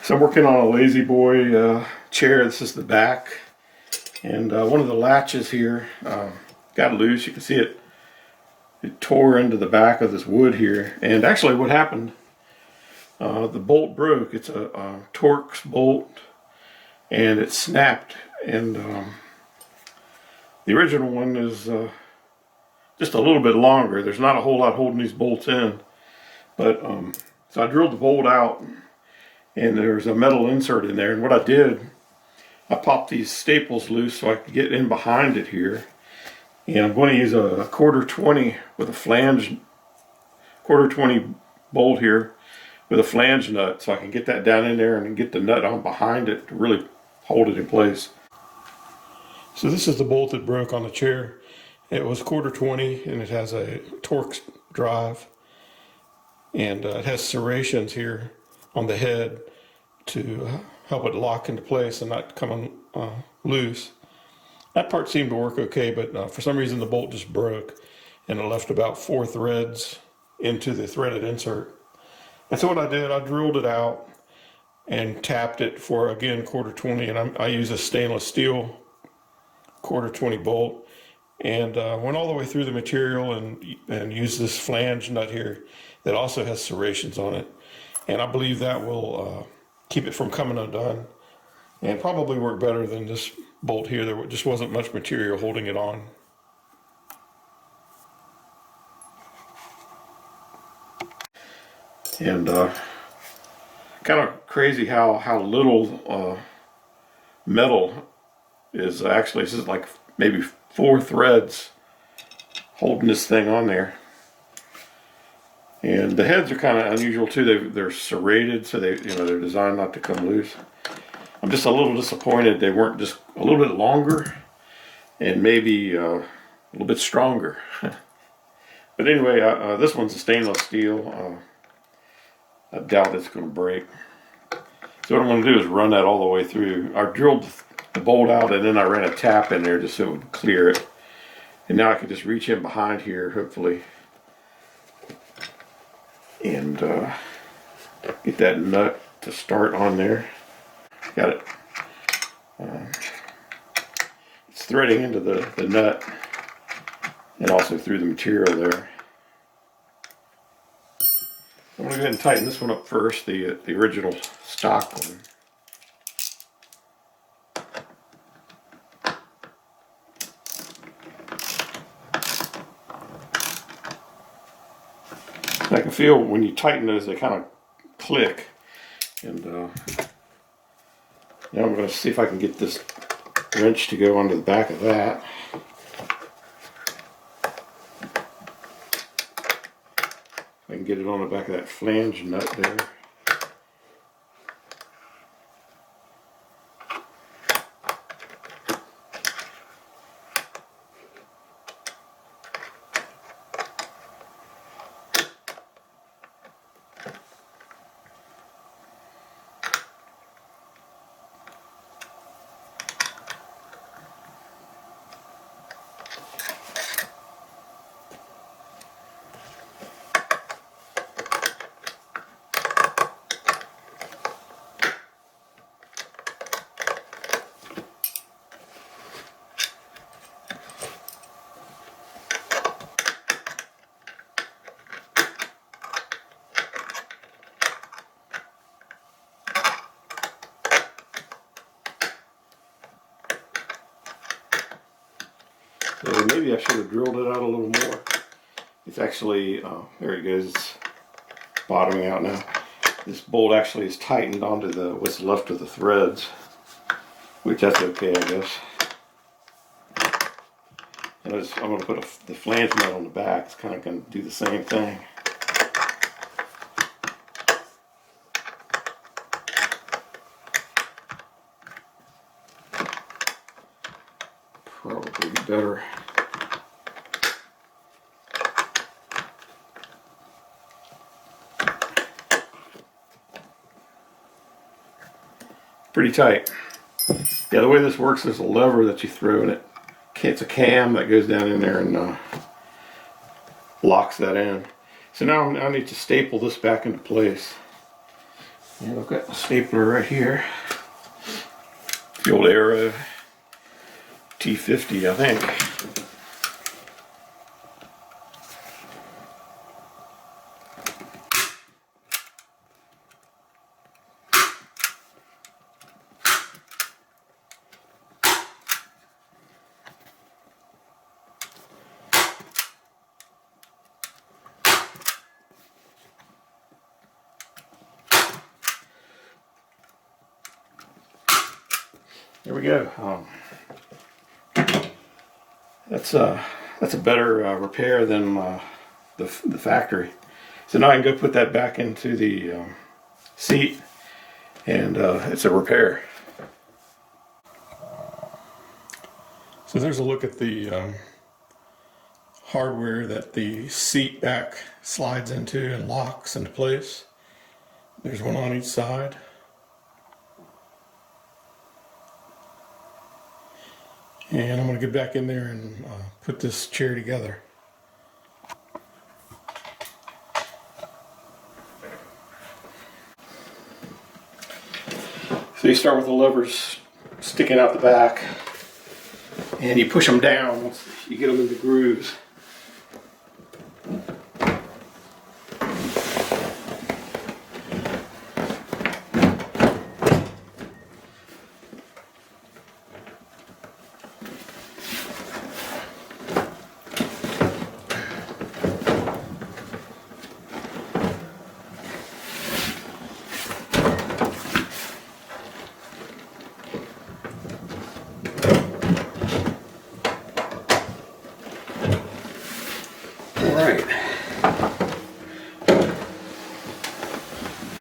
So I'm working on a Lazy Boy chair. This is the back, and one of the latches here got loose. You can see it tore into the back of this wood here. And actually what happened, the bolt broke. It's a Torx bolt, and it snapped. And the original one is just a little bit longer. There's not a whole lot holding these bolts in. But so I drilled the bolt out, and there's a metal insert in there. And what I did, I popped these staples loose so I could get in behind it here. And I'm going to use a 1/4-20 with a flange, 1/4-20 bolt here with a flange nut, so I can get that down in there and get the nut on behind it to really hold it in place. So this is the bolt that broke on the chair. It was 1/4-20, and it has a Torx drive, and it has serrations here on the head to help it lock into place and not come loose. That part seemed to work okay, but for some reason the bolt just broke, and it left about 4 threads into the threaded insert. And so what I did, I drilled it out and tapped it for, again, 1/4-20, and I use a stainless steel 1/4-20 bolt, and went all the way through the material and used this flange nut here that also has serrations on it. And I believe that will keep it from coming undone, and probably work better than this bolt here. There just wasn't much material holding it on. And kind of crazy how little metal is actually. This is like maybe 4 threads holding this thing on there. And the heads are kind of unusual too. They're serrated, so they're designed not to come loose. I'm just a little disappointed they weren't just a little bit longer and maybe a little bit stronger. But anyway, this one's a stainless steel. I doubt it's going to break. So what I'm going to do is run that all the way through. I drilled the bolt out, and then I ran a tap in there just so it would clear it. And now I can just reach in behind here, hopefully, and get that nut to start on there. Got it. It's threading into the nut and also through the material there. I'm going to go ahead and tighten this one up first, the original stock one. I can feel when you tighten those, they kind of click. And now I'm going to see if I can get this wrench to go onto the back of that. I can get it on the back of that flange nut there. So maybe I should have drilled it out a little more. It's actually, there it goes, it's bottoming out now. This bolt actually is tightened onto what's left of the threads, which that's okay, I guess. And I'm going to put the flange nut on the back. It's kind of going to do the same thing. Probably better. Pretty tight. Yeah, the way this works, there's a lever that you throw in it. It's a cam that goes down in there and locks that in. So now I need to staple this back into place. And I've got the stapler right here. The old Era T50, I think. There we go. That's a better repair than the factory. So now I can go put that back into the seat, and it's a repair. So there's a look at the hardware that the seat back slides into and locks into place. There's one on each side. And I'm going to get back in there and put this chair together. So you start with the levers sticking out the back, and you push them down once you get them into grooves.